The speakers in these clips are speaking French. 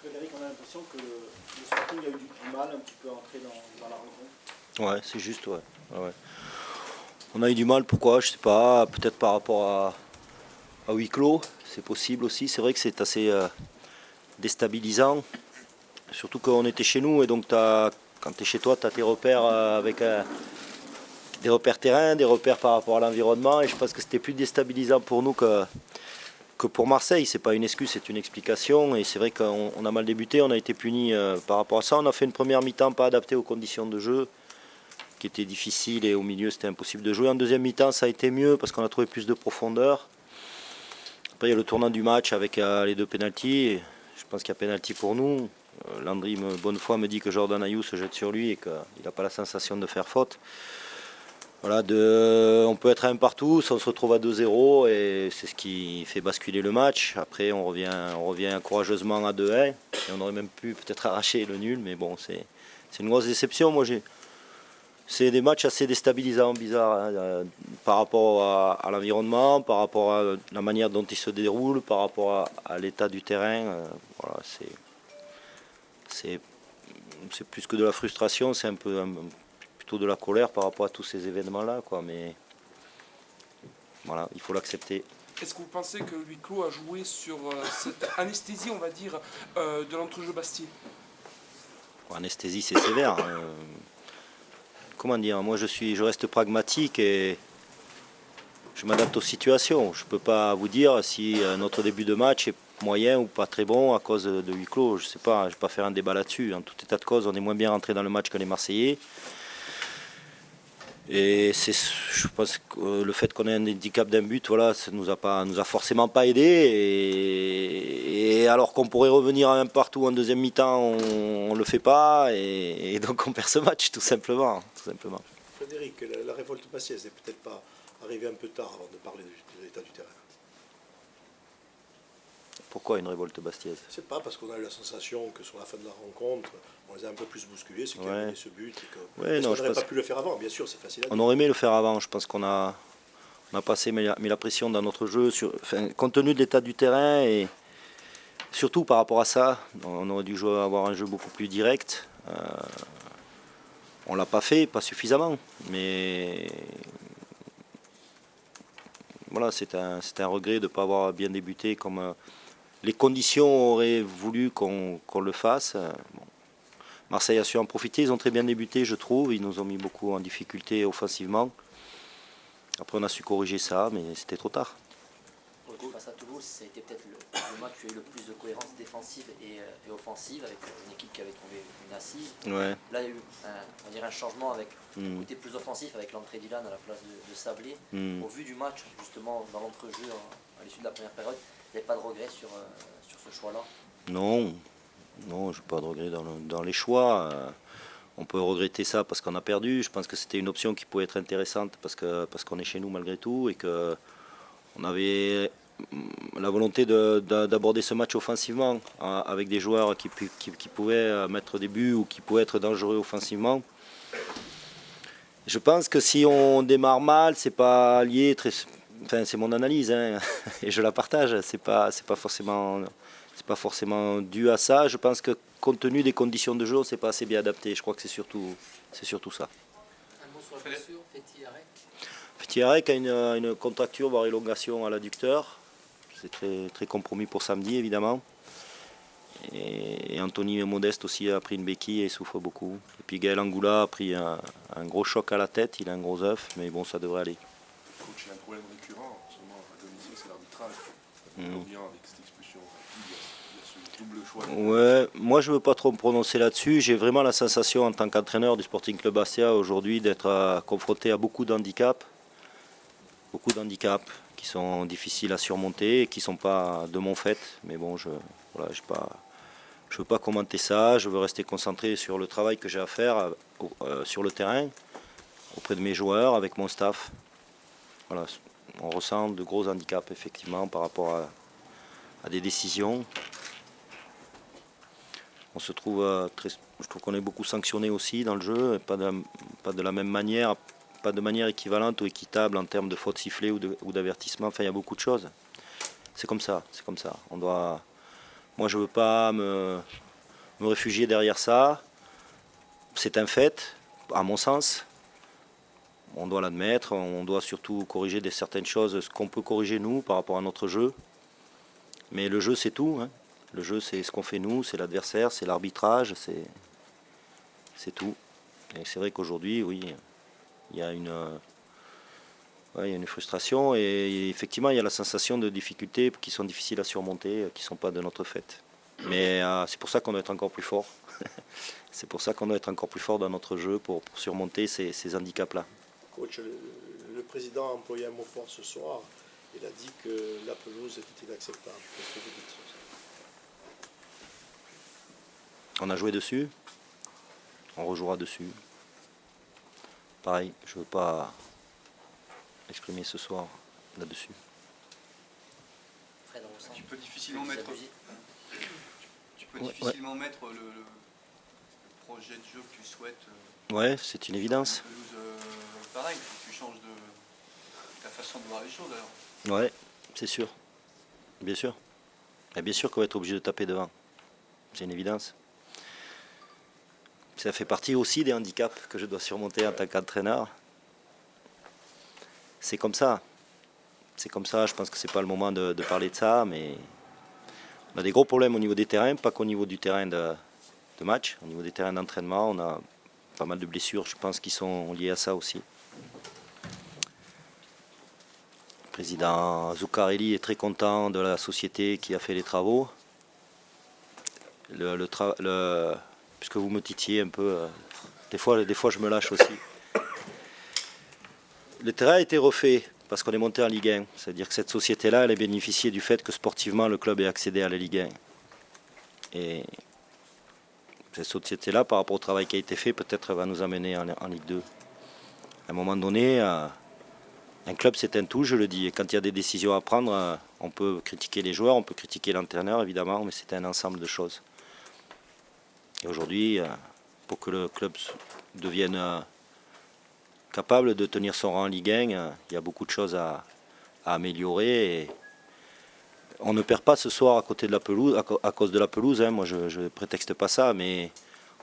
Frédéric, on a l'impression que le Sporting a eu du mal un petit peu à entrer dans la rencontre. Ouais, c'est juste, ouais. Ouais. On a eu du mal, pourquoi? Je sais pas, peut-être par rapport à huis clos, c'est possible aussi. C'est vrai que c'est assez déstabilisant, surtout quand on était chez nous et donc quand tu es chez toi, tu as tes repères avec des repères terrain, des repères par rapport à l'environnement et je pense que c'était plus déstabilisant pour nous que pour Marseille. C'est pas une excuse, c'est une explication et c'est vrai qu'on a mal débuté, on a été puni par rapport à ça. On a fait une première mi-temps pas adaptée aux conditions de jeu, qui était difficile et au milieu c'était impossible de jouer. En deuxième mi-temps ça a été mieux parce qu'on a trouvé plus de profondeur. Après il y a le tournant du match avec les deux pénaltys. Je pense qu'il y a pénalty pour nous. Landry, bonne foi, me dit que Jordan Ayew se jette sur lui et qu'il n'a pas la sensation de faire faute. Voilà, on peut être à un partout, on se retrouve à 2-0 et c'est ce qui fait basculer le match. Après on revient courageusement à 2-1 et on aurait même pu peut-être arracher le nul, mais bon c'est une grosse déception. C'est des matchs assez déstabilisants, bizarres, hein, par rapport à l'environnement, par rapport à la manière dont ils se déroulent, par rapport à l'état du terrain. Voilà, c'est plus que de la frustration, c'est plutôt de la colère par rapport à tous ces événements-là, quoi. Mais voilà, il faut l'accepter. Est-ce que vous pensez que le huis clos a joué sur cette anesthésie, on va dire, de l'entrejeu Bastier? Anesthésie, c'est sévère. Hein. Comment dire, moi je reste pragmatique et je m'adapte aux situations. Je ne peux pas vous dire si notre début de match est moyen ou pas très bon à cause de huis clos. Je ne sais pas, je ne vais pas faire un débat là-dessus. En tout état de cause, on est moins bien rentré dans le match que les Marseillais. Et je pense que le fait qu'on ait un handicap d'un but, voilà, ça nous a forcément pas aidé. Et alors qu'on pourrait revenir à un partout en deuxième mi-temps, on ne le fait pas. Et donc on perd ce match, tout simplement. Frédéric, la révolte bastiaise n'est peut-être pas arrivée un peu tard avant de parler de l'état du terrain. Pourquoi une révolte bastiaise? Je ne sais pas, parce qu'on a eu la sensation que sur la fin de la rencontre, on les a un peu plus bousculés, c'est qu'il y a eu ce but. Est-ce qu'on n'aurait pas pu le faire avant? Bien sûr, c'est facile à dire. On aurait aimé le faire avant. Je pense qu'on a passé mis la pression dans notre jeu, compte tenu de l'état du terrain et surtout par rapport à ça, on aurait dû avoir un jeu beaucoup plus direct. On ne l'a pas fait, pas suffisamment, mais voilà, c'est un regret de ne pas avoir bien débuté comme les conditions auraient voulu qu'on le fasse. Bon. Marseille a su en profiter, ils ont très bien débuté, je trouve, ils nous ont mis beaucoup en difficulté offensivement. Après on a su corriger ça, mais c'était trop tard. Face à Toulouse, c'était peut-être le match où il y a eu le plus de cohérence défensive et offensive, avec une équipe qui avait trouvé une assise. Ouais. Là, il y a eu on dirait un changement avec un côté plus offensif, avec l'entrée d'Ilan à la place de Sablé. Au vu du match, justement, dans l'entrejeu, à l'issue de la première période, il n'y avait pas de regret sur ce choix-là? Non, je n'ai pas de regret dans les choix. On peut regretter ça parce qu'on a perdu. Je pense que c'était une option qui pouvait être intéressante parce qu'on est chez nous malgré tout et qu'on avait la volonté d'aborder ce match offensivement avec des joueurs qui pouvaient mettre des buts ou qui pouvaient être dangereux offensivement. Je pense que si on démarre mal, c'est pas lié enfin, c'est mon analyse hein, et je la partage. C'est pas forcément dû à ça. Je pense que compte tenu des conditions de jeu, on ne s'est pas assez bien adapté. Je crois que c'est surtout ça. Un mot sur la blessure, Fethi Arek a une contracture, voire élongation à l'adducteur. C'est très, très compromis pour samedi, évidemment. Et Anthony Modeste aussi a pris une béquille et souffre beaucoup. Et puis Gaël Angoula a pris un gros choc à la tête, il a un gros œuf, mais bon, ça devrait aller. Coach, il y a un problème récurrent, seulement à domicile, c'est l'arbitrage. Bien avec cette expulsion, il y a ce double choix. Ouais, moi je ne veux pas trop me prononcer là-dessus. J'ai vraiment la sensation en tant qu'entraîneur du Sporting Club Bastia aujourd'hui d'être confronté à beaucoup d'handicaps qui sont difficiles à surmonter et qui ne sont pas de mon fait. Mais bon, je ne veux pas commenter ça. Je veux rester concentré sur le travail que j'ai à faire sur le terrain, auprès de mes joueurs, avec mon staff. Voilà, on ressent de gros handicaps effectivement par rapport à des décisions. On se trouve je trouve qu'on est beaucoup sanctionné aussi dans le jeu, et pas de la même manière, pas de manière équivalente ou équitable en termes de fautes sifflées ou d'avertissement. Enfin, il y a beaucoup de choses. c'est comme ça, c'est comme ça. Moi, je ne veux pas me réfugier derrière ça. C'est un fait, à mon sens. On doit l'admettre, on doit surtout corriger certaines choses, ce qu'on peut corriger nous par rapport à notre jeu. Mais le jeu, c'est tout, hein. Le jeu, c'est ce qu'on fait nous, c'est l'adversaire, c'est l'arbitrage, c'est tout. Et c'est vrai qu'aujourd'hui, oui, il y a une frustration et effectivement, il y a la sensation de difficultés qui sont difficiles à surmonter, qui ne sont pas de notre fait. Mais c'est pour ça qu'on doit être encore plus fort. C'est pour ça qu'on doit être encore plus fort dans notre jeu pour surmonter ces handicaps-là. Coach, le président a employé un mot fort ce soir. Il a dit que la pelouse était inacceptable. Qu'est-ce que vous dites sur ça? On a joué dessus. On rejouera dessus. Pareil, je ne veux pas exprimer ce soir là-dessus. Tu peux difficilement mettre le projet de jeu que tu souhaites. Ouais, c'est une évidence. Pareil, tu changes de ta façon de voir les choses alors. Ouais, c'est sûr. Bien sûr. Et bien sûr qu'on va être obligé de taper devant. C'est une évidence. Ça fait partie aussi des handicaps que je dois surmonter en tant qu'entraîneur. C'est comme ça. C'est comme ça, je pense que c'est pas le moment de parler de ça, mais on a des gros problèmes au niveau des terrains, pas qu'au niveau du terrain de match. Au niveau des terrains d'entraînement, on a pas mal de blessures, je pense, qui sont liées à ça aussi. Le président Zuccarelli est très content de la société qui a fait les travaux. Puisque vous me titillez un peu, des fois je me lâche aussi. Le terrain a été refait parce qu'on est monté en Ligue 1. C'est-à-dire que cette société-là, elle a bénéficié du fait que sportivement, le club ait accédé à la Ligue 1. Et cette société-là, par rapport au travail qui a été fait, peut-être va nous amener en Ligue 2. À un moment donné, un club, c'est un tout, je le dis. Et quand il y a des décisions à prendre, on peut critiquer les joueurs, on peut critiquer l'entraîneur, évidemment, mais c'est un ensemble de choses. Et aujourd'hui, pour que le club devienne capable de tenir son rang en Ligue 1, il y a beaucoup de choses à améliorer. Et on ne perd pas ce soir à côté de la pelouse, à cause de la pelouse. Hein. Moi, je ne prétexte pas ça, mais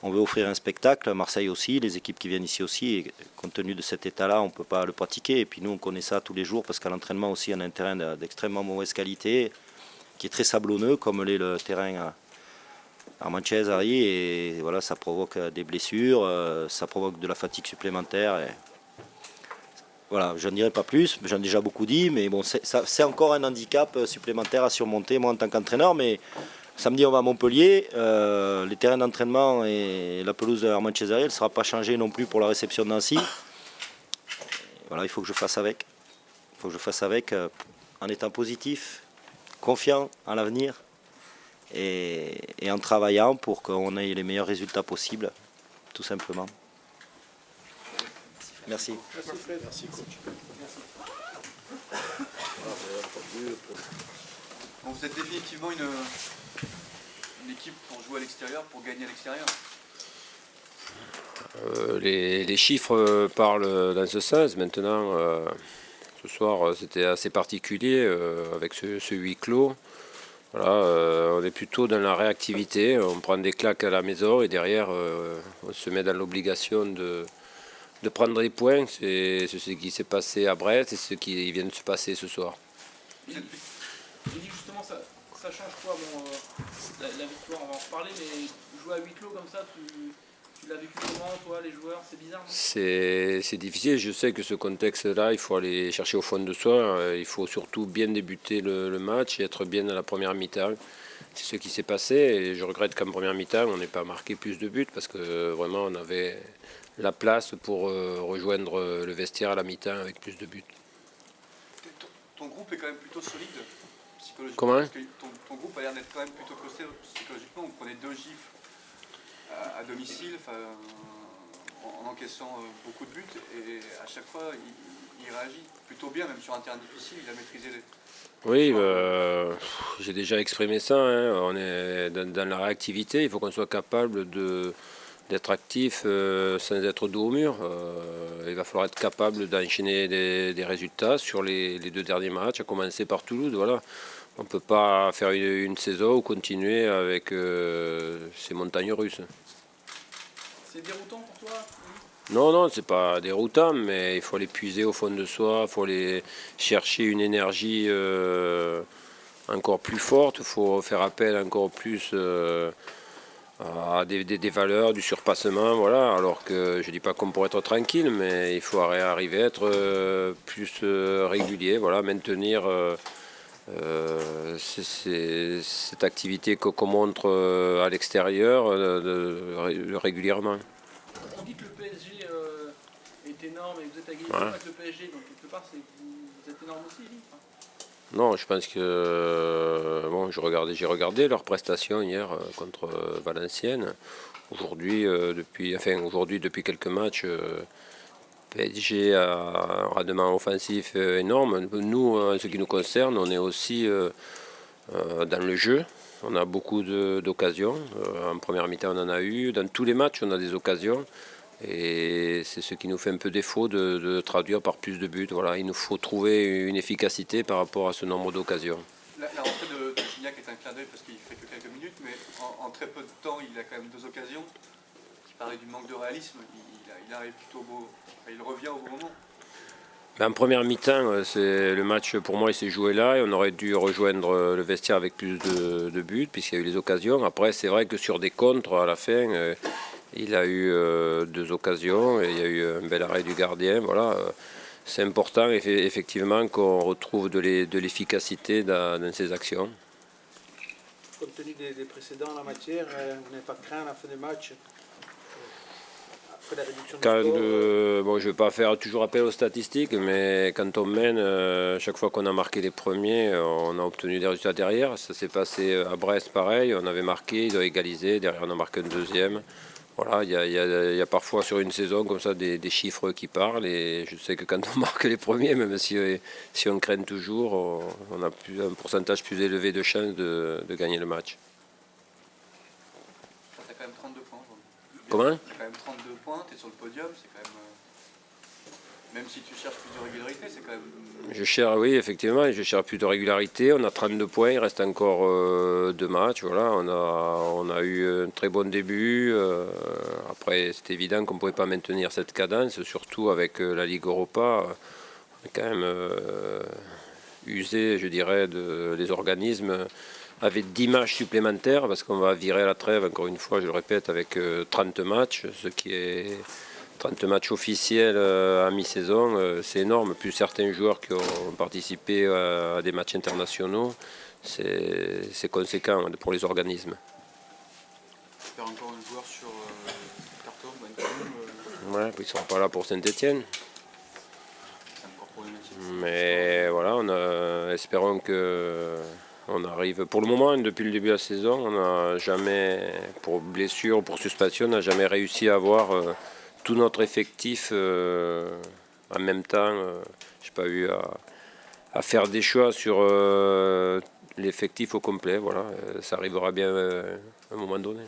on veut offrir un spectacle. Marseille aussi, les équipes qui viennent ici aussi. Et compte tenu de cet état-là, on ne peut pas le pratiquer. Et puis nous, on connaît ça tous les jours parce qu'à l'entraînement aussi, on a un terrain d'extrêmement mauvaise qualité qui est très sablonneux, comme l'est le terrain à Manchester-Harry. Et voilà, ça provoque des blessures, ça provoque de la fatigue supplémentaire. Et voilà, je n'en dirai pas plus, j'en ai déjà beaucoup dit, mais bon, c'est encore un handicap supplémentaire à surmonter, moi en tant qu'entraîneur. Mais samedi, on va à Montpellier, les terrains d'entraînement et la pelouse de Manchester, elle ne sera pas changée non plus pour la réception de Nancy. Voilà, il faut que je fasse avec. Il faut que je fasse avec en étant positif, confiant en l'avenir et en travaillant pour qu'on ait les meilleurs résultats possibles, tout simplement. Merci. Merci Fred, merci coach. Bon, vous êtes définitivement une équipe pour jouer à l'extérieur, pour gagner à l'extérieur. Les chiffres parlent dans ce sens. Maintenant, ce soir, c'était assez particulier avec ce huis clos. Voilà, on est plutôt dans la réactivité. On prend des claques à la maison et derrière, on se met dans l'obligation de prendre des points. C'est ce qui s'est passé à Brest et ce qui vient de se passer ce soir. Justement, ça change quoi la victoire, on va en reparler, mais jouer à huis clos comme ça, tu l'as vécu comment, toi, les joueurs? C'est bizarre, non? C'est difficile. Je sais que ce contexte-là, il faut aller chercher au fond de soi. Il faut surtout bien débuter le match et être bien à la première mi-temps. C'est ce qui s'est passé et je regrette qu'en première mi-temps, on n'ait pas marqué plus de buts parce que vraiment, on avait la place pour rejoindre le vestiaire à la mi-temps avec plus de buts. Ton groupe est quand même plutôt solide psychologiquement. Comment? Parce que ton groupe a l'air d'être quand même plutôt costaud psychologiquement. Vous prenez 2 gifles à domicile en encaissant beaucoup de buts et à chaque fois il réagit plutôt bien, même sur un terrain difficile, il a maîtrisé les... Oui, j'ai déjà exprimé ça. Hein. On est dans la réactivité, il faut qu'on soit capable d'être actif sans être dos au mur. Il va falloir être capable d'enchaîner des résultats sur les 2 derniers matchs, à commencer par Toulouse. Voilà. On ne peut pas faire une saison ou continuer avec ces montagnes russes. C'est déroutant pour toi? Non, c'est pas déroutant, mais il faut les puiser au fond de soi, il faut les chercher une énergie encore plus forte, il faut faire appel encore plus à des valeurs, du surpassement, voilà. Alors que je ne dis pas qu'on pourrait être tranquille, mais il faut arriver à être plus régulier, voilà, maintenir cette activité qu'on montre à l'extérieur régulièrement. On dit que le PSG est énorme et vous êtes à égalité avec le PSG, donc quelque part vous êtes énorme aussi, hein. Non, je pense que bon, j'ai regardé leurs prestations hier contre Valenciennes. Aujourd'hui, depuis quelques matchs, PSG a un rendement offensif énorme. Nous, en ce qui nous concerne, on est aussi dans le jeu. On a beaucoup d'occasions. En première mi-temps, on en a eu. Dans tous les matchs, on a des occasions. Et c'est ce qui nous fait un peu défaut de traduire par plus de buts. Voilà, il nous faut trouver une efficacité par rapport à ce nombre d'occasions. La rentrée de Gignac est un clin d'œil parce qu'il fait que quelques minutes, mais en très peu de temps, il a quand même 2 occasions. Qui parlait du manque de réalisme, il arrive plutôt il revient au bon moment. En première mi-temps, le match pour moi il s'est joué là et on aurait dû rejoindre le vestiaire avec plus de buts puisqu'il y a eu les occasions. Après c'est vrai que sur des contres à la fin, il a eu 2 occasions et il y a eu un bel arrêt du gardien. Voilà, c'est important effectivement qu'on retrouve de l'efficacité dans ces actions. Compte tenu des précédents en la matière, vous n'avez pas craint à la fin des matchs? Bon, je ne vais pas faire toujours appel aux statistiques, mais quand on mène, chaque fois qu'on a marqué les premiers, on a obtenu des résultats derrière. Ça s'est passé à Brest, pareil, on avait marqué, ils ont égalisé, derrière on a marqué un deuxième. Voilà, il y a parfois sur une saison comme ça des chiffres qui parlent, et je sais que quand on marque les premiers, même si on craint toujours, on a un pourcentage plus élevé de chances de gagner le match. Tu as quand même 32 points. Comment? Tu as quand même 32 points, tu es sur le podium, c'est quand même... Même si tu cherches plus de régularité, c'est quand même... Oui, effectivement, je cherche plus de régularité. On a 32 points, il reste encore 2 matchs. Voilà, on a eu un très bon début. Après, c'est évident qu'on ne pouvait pas maintenir cette cadence, surtout avec la Ligue Europa. On est quand même usé, je dirais, les organismes avec 10 matchs supplémentaires, parce qu'on va virer à la trêve, encore une fois, je le répète, avec 30 matchs, ce qui est 30 matchs officiels à mi-saison, c'est énorme. Plus certains joueurs qui ont participé à des matchs internationaux, c'est conséquent pour les organismes. Faire encore un joueur sur carton, ouais, ils ne seront pas là pour Saint-Etienne. C'est encore problématique. Mais voilà, espérons que... On arrive, pour le moment, depuis le début de la saison, on n'a jamais, pour blessure ou pour suspension, on n'a jamais réussi à avoir tout notre effectif en même temps. Je n'ai pas eu à faire des choix sur l'effectif au complet. Voilà, ça arrivera bien à un moment donné.